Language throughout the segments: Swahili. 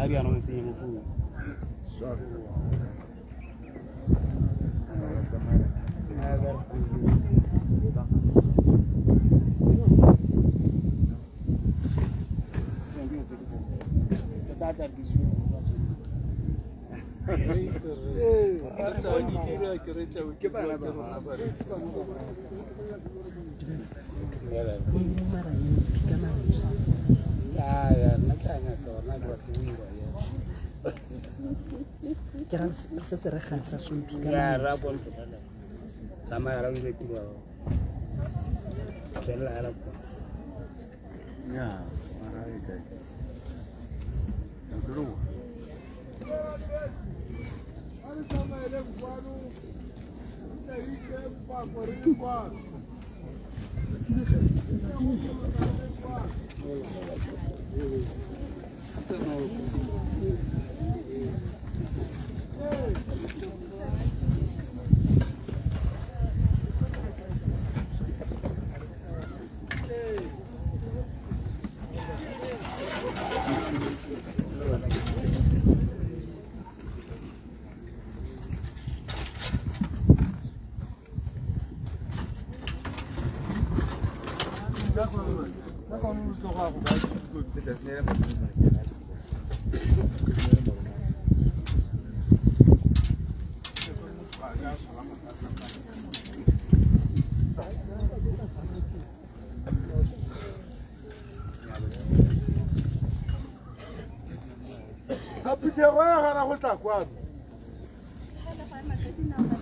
Hari ana mtsinye mufu.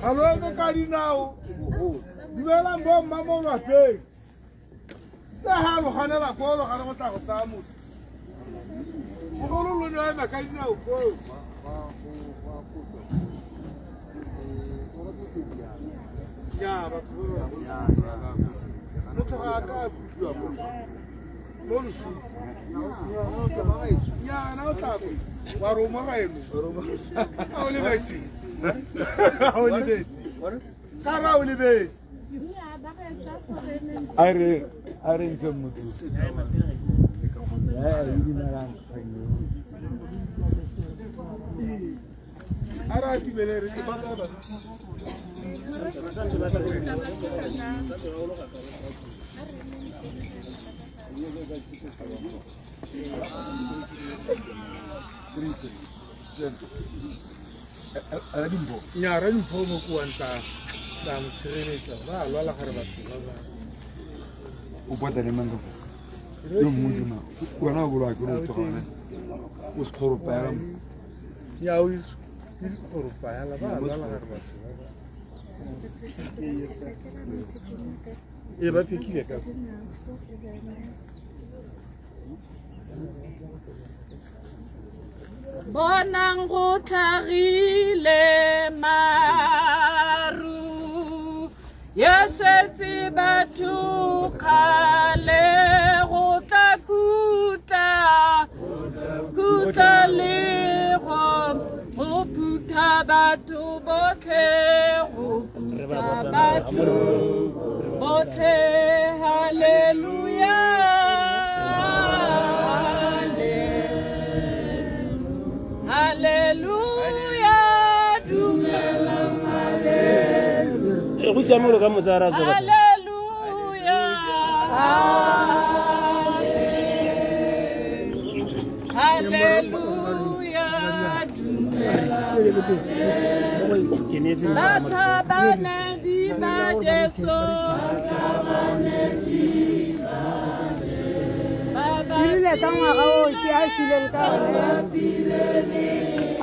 Hello, the Cardinal. You will not bomb Mamma Pay. Say hello, Hanna Polo, Hanamata Tamu. Oh, no, I'm a Cardinal. Yeah, but look at our yeah, now talking. Waruma, only Betsy. Only Betsy. Cara, only Betsy. I didn't come with you. I don't even Nyaran pomo kuanta dam sirene ba lala karbatu وبدا لمن يوم مجمع وانا اقول لك روح تقرا وسخروا بيرم يا ويس يسخروا بيرم با لala karbatu e ba piki ka Bonang go tlhagile maru yesetse batho kgale go tla kuta le go phutha batho botlhe go phutha batho botlhe hallelujah. Hallelujah,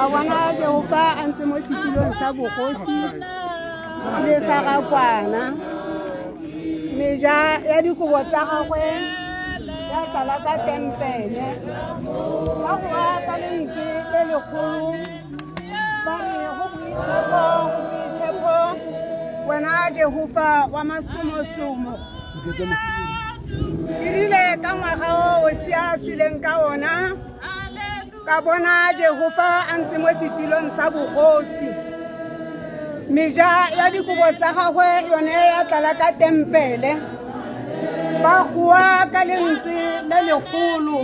Awana Jehova antse mo setilong sa bogosi le sa gakwana meja ya dikobo tsa gagwe ya tsala ka tempele ba go ka lentswe le legolo ba re go boitshepo wena Jehova wa masomosomo dirile ka ngwaga o sia swileng ka ona ka bona Jehova antse mo setilong sa bogosi meja ya dikobo tsa gagwe yone ya tlala ka tempele ba goa ka lentswe le legolo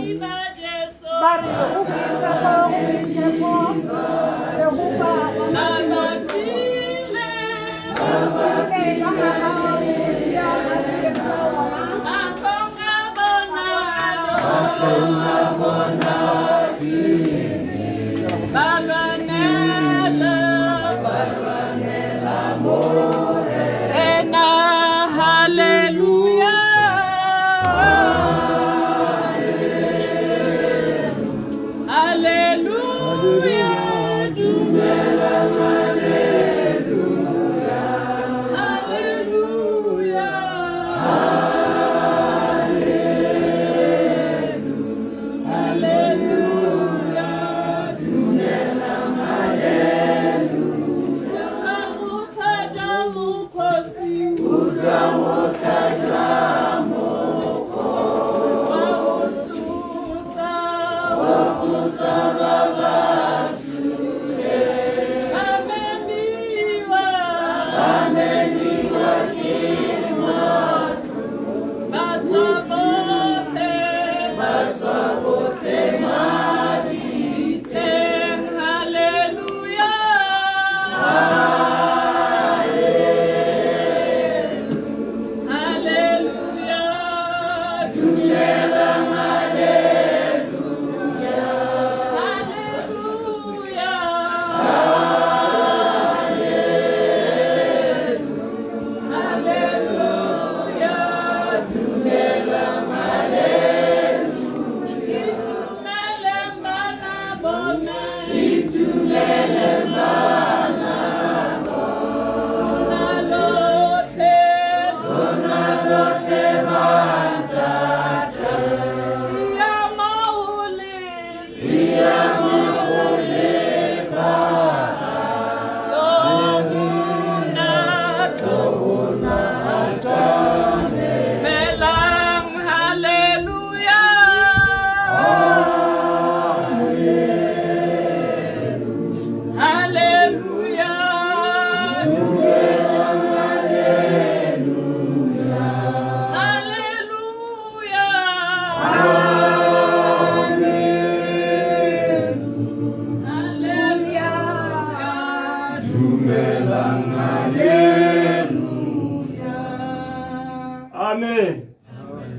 Amen.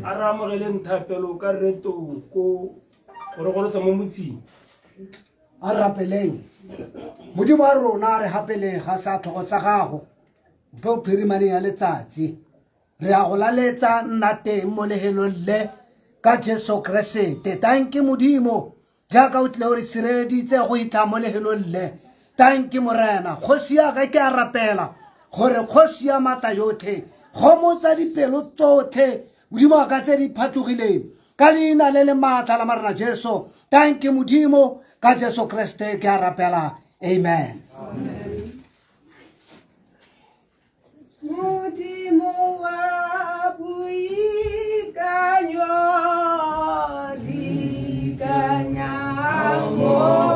Aramogelen thapelo ka reto ko gore gore sa mo motsi. A rapeleng modimo wa rona re hapeleng ga sa tlhogo tsa gago bo phirimaneng ya letsatsi re a go laletsa nna teng mo lehelong le ka Jesu Kriste. Tanki modimo jaaka o tle o re sireleditse go itla mo lehelong le. Tanki morena kgosi ya ka ke a rapela gore kgosi ya mata yotlhe gomotsa dipelo tsotlhe modimo wa ka tse di phatlogileng ka leina le le maatla la marena Jesu. Tanki modimo ka Jesu Kriste ke a rapela. Amen. Modimo wa boikanyo dikanya mo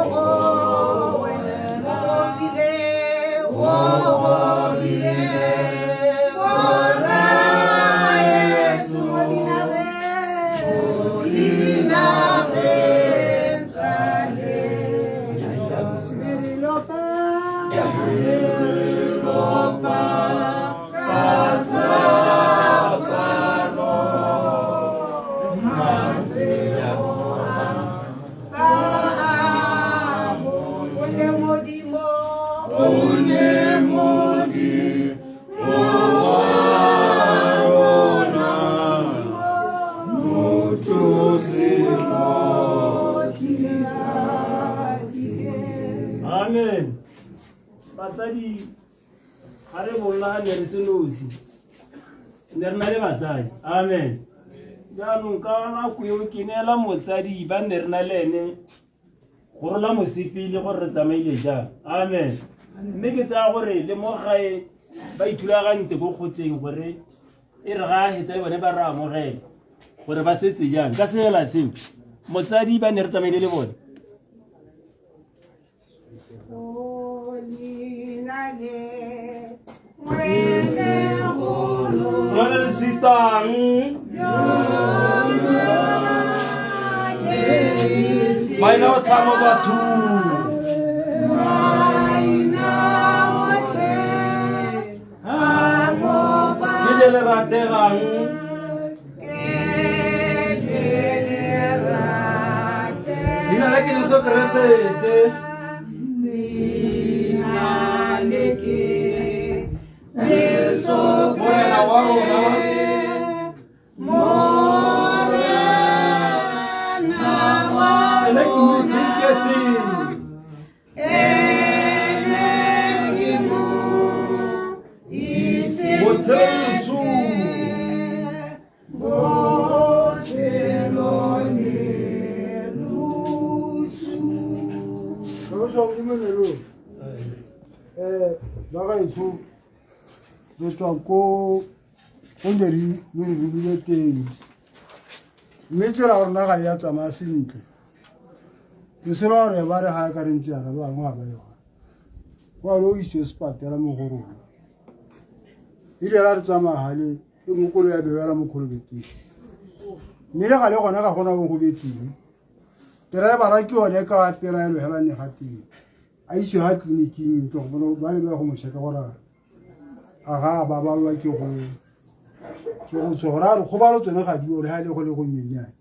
Amen. Batsadi ha re bolla ne re senosi. Ne re na le batsadi. Amen. Jaanong ka na go yo kinela motsadi ba ne re na le ene go rola mosepile gore re tsamaile jang. Amen. Mme ke tsaya gore le mo gae ba ithulagantse go kgotseng gore e re ga hetsa bone ba ra amogela gore ba setse jang ka sela seo motsadi ba ne re tsamaile le bone. Sitang Maina o tlamo batho. Ke le rategang. Dina le ke Jesu Kriste. Morena wa rona. Ene ke mo tsiketseng. Botseso. Bagaetsho re tswa ko nderi le re bile teng mme tsela gore na ga ya tsamaya sentle ke selo gore ba re ga ka re ntse ya ba bangwe ga ba yona kwa le o iswe sepatela mo go rona ile ra re tsamaya le e mokolo ya bewela mo kholobetseng mme le ga le gona ga gona go go betseng driver ke yone ka apela elo hela ne ga teng a iswe ha tleliniking tlo go ba le ba go mo sheka gore aga ba balwa ke go tsogora re khobalo tsone ga di ore ha le go le go nyenyane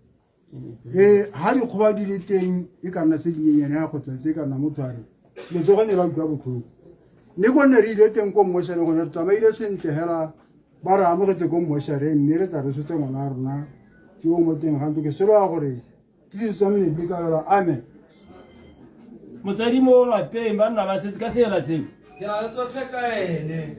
ha di khoba di le teng e ka nna se di nyenyane ha go tse ka nna motho a re le tsogane la kwa botlhoko ne go nne re ile teng ko mmoshane go ne re tsamaile sentle hela ba re amogetse ko mmoshare mme re tla re sotse ngwana rona ke o mo teng ganto ke selo ya gore ke di tsamene bile ka yona amen motsadi mo lapeng ba nna ba setse ka seela seo ke a tsotle ka ene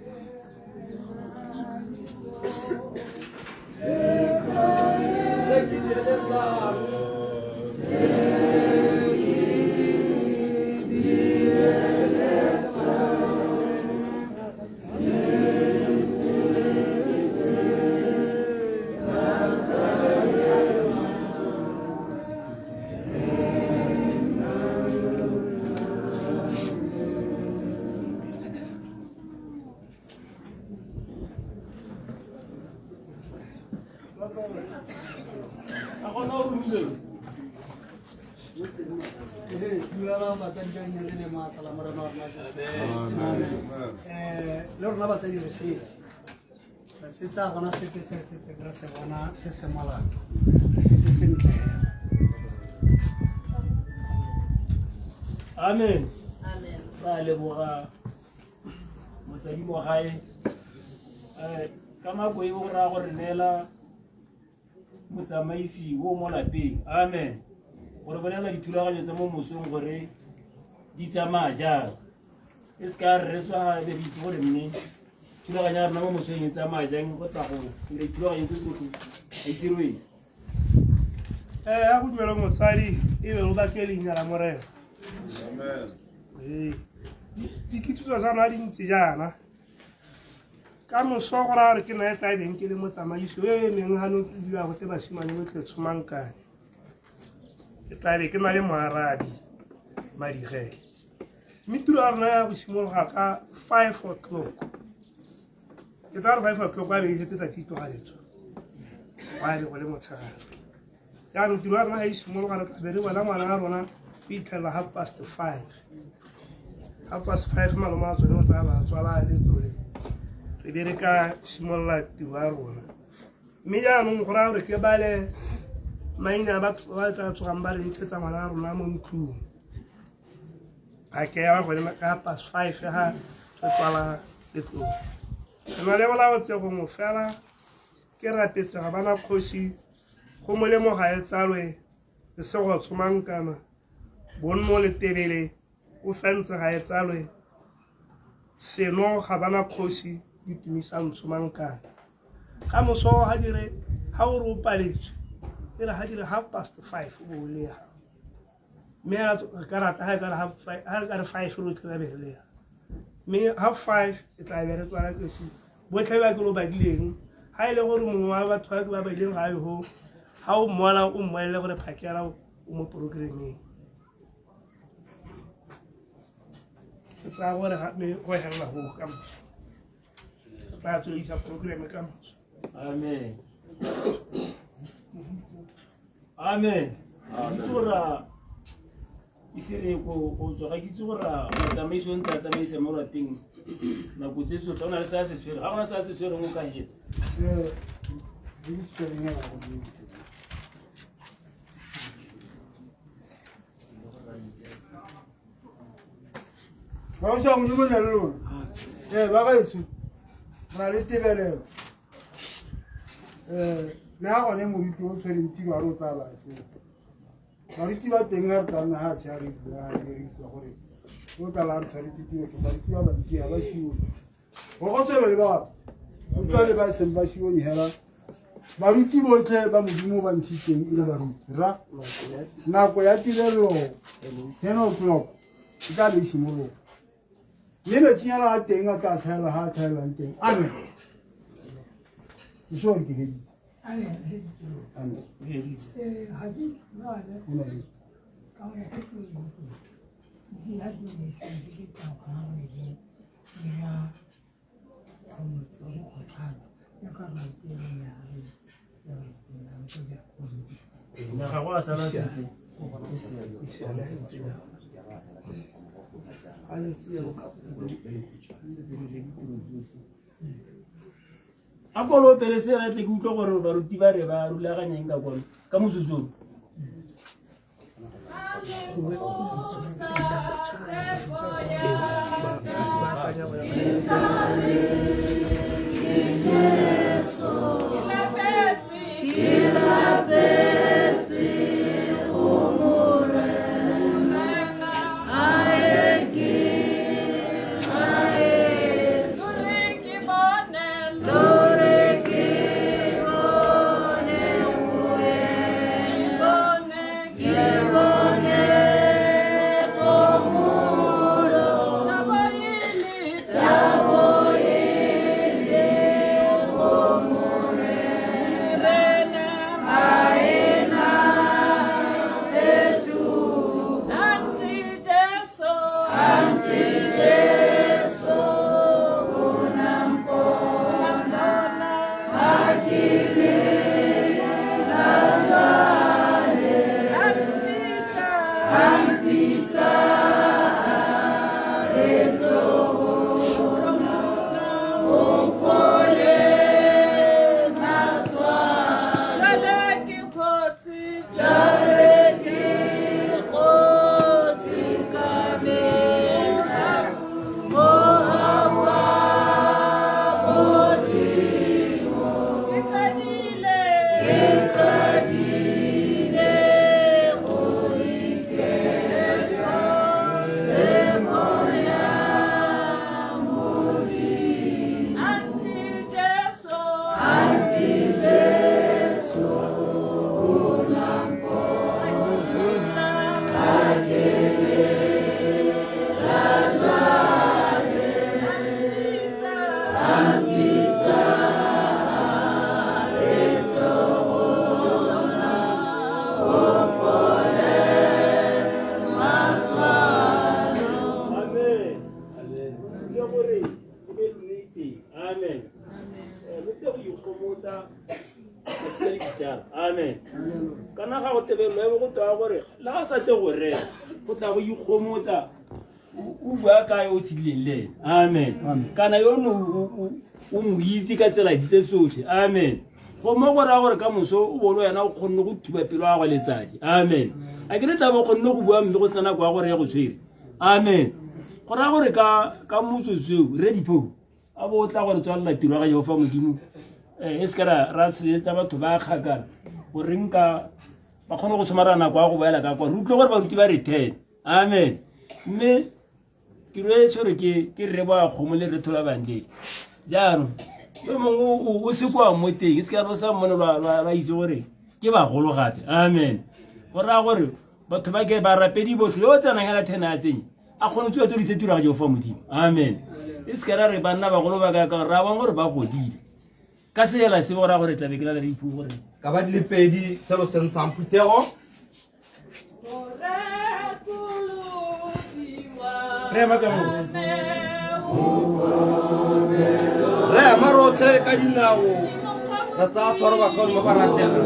Lorna va a tener sí. Se está con hace que se gracias bona se mala. Se te siente. Amen. Amen. Vale boga. Motsadi mo gae. Kama go e go ra go re nela motsamaisi wo mo lapeng. Amen. Gore bonela dithulaganyo tsa mo mosong gore di tsamaya jang e se ka re tswa be di gore mme thulaganyo ya rona mo mosong e tsamaya jang go tla go re thulaganyo ke sotho a isirwetse a go dumela motsadi e be o batle leina la morena dikitso tsa rona di ntse jaana ka moso go ra re ke na eta beng ke le motsamaiso e meng ha no dira go te basimane mo tle tshumankane ke tla be ke na le moarabi madige mitiro a rona ya go simologa ka 5 o'clock ke tla re 5 o'clock a be e setse tsatsi itogaletswa wa le go le motshegare jaanong tiro ya rona ga e simologa re tla be re bona ngwana ga rona go itlhelela 5:30 5:30 malome a tsone o tla ba tswala le tsone re be re ka simolola tiro ya rona mme jaanong go raya gore ke bale maina ba tla tsogang ba re ntshetsa ngwana ya rona mo ntlong a ke ya go lena ka 5:30 ha re tswala le tlong re na le bolaotse go mo fela ke rapetse ga bana kgosi go molemo ga e tsalwe le se go tshomankana bonno le tebele o fentse ga e tsalwe seno ga bana kgosi di tumisang tshomankana ka moso ha dire ha o re o paletswe e re ha dire 5:30 o bo le me a karata ha ka re 5 ro tla be le me 5:30 e tla be re tswala ke si bo tlhaba ke lo ba dileng ha ile gore mongwe wa batho ba ke ba ileng ga ho ha o mola o mmolele gore phakela o mo programming tsa gore ga me go hela go ka moso ba tsho isa program ka moso amen amen tsora isire go tswa ga kitse gore tsamaiso ntse a tsamaise mo rateng nako tse tsotlhe o na le sa se swere ga gona sa se swere mo ka hela ba o sa modimo na le lona ba gaetso na le tebelelo le ga gone moruti o tshwereng tiro a re o tla base baruti ba teng ga re tla nna ga tshea re ikwa gore o tala re tshwaretse tiro ke baruti ba bantsi ga ba sione go go tswebele ba utlwa le ba seng ba sione hela baruti botlhe ba modimo ba ntshitseng e le baruti ra nako ya tirelelo 10 o'clock e ka le simologa mme metsinyana a teng a tla tlhaela ga a tlhaelang teng amen ke sore ke heditse ga go a sala sepe a kolo pelesega tle ke utlwa gore baruti ba re ba rulaganyeng ka kono ka motsotso amen kana ga go tebelelo go twa gore la ga sa tle gore go tla go ikgomotsa o bua ka yo tsileng le amen kana yo no o mo itse ka tsela ditse tsotlhe amen go mo go ra gore ka moso o bolo yana o kgonne go thuba pelo ya go letsadi amen a ke re tla bo kgonne go bua mme go tsena kwa gore ya go tshwere amen go ra gore ka motsotso ready po a bo tla gore tswalla tiro ga Jehova modimo e se kara ra tseletsa batho ba kgakala gore nka ba kgone go somarana kwa go boela ka kwa re utlwe gore baruti ba re 10 amen mme ke re tshwere ke re ba kgomo le re thola bande jaanong yo mongwe o se kwa mo teng e se ka re sa mmone ba itse gore ke ba golo gape amen go ra gore batho ba ke ba rapedi botlhe yo tsena ngala 10 a tsenye a kgone tswa tso di se tira ga Jehova modimo amen e se ka re banna ba golo ba ka ra ba gore ba godile ka se yela se bora gore tlabe ke la le ipu gore ka ba di pedi selo se ntshang phutego re ma ka mo re marotle ka dinago ra tsa tshwara ba ka mo ba ratela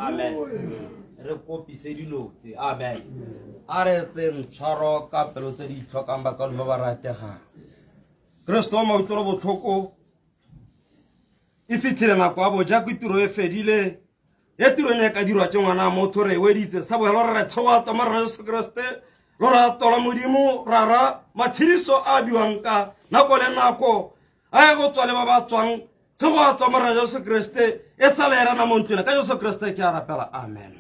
Amen. Re kopise dinotse. Amen. A re tseng tshwaro ka pelo tse di tlhokang bakalo ba ba rategang. Kristo wa mautlo botlhoko e fitlhile nako a boja go tiro e fedile e tiro ne ka dirwa ke ngwana motho re weditse sa boelo re tshoga tsa mara Jesu Kriste lo ra tola modimo rara matshiriso a biwang ka nako le nako a go tswale ba ba tswang tshoga tsa mara Jesu Kriste e sala era na montona ka Jesu Kriste ke a rapela. Amen.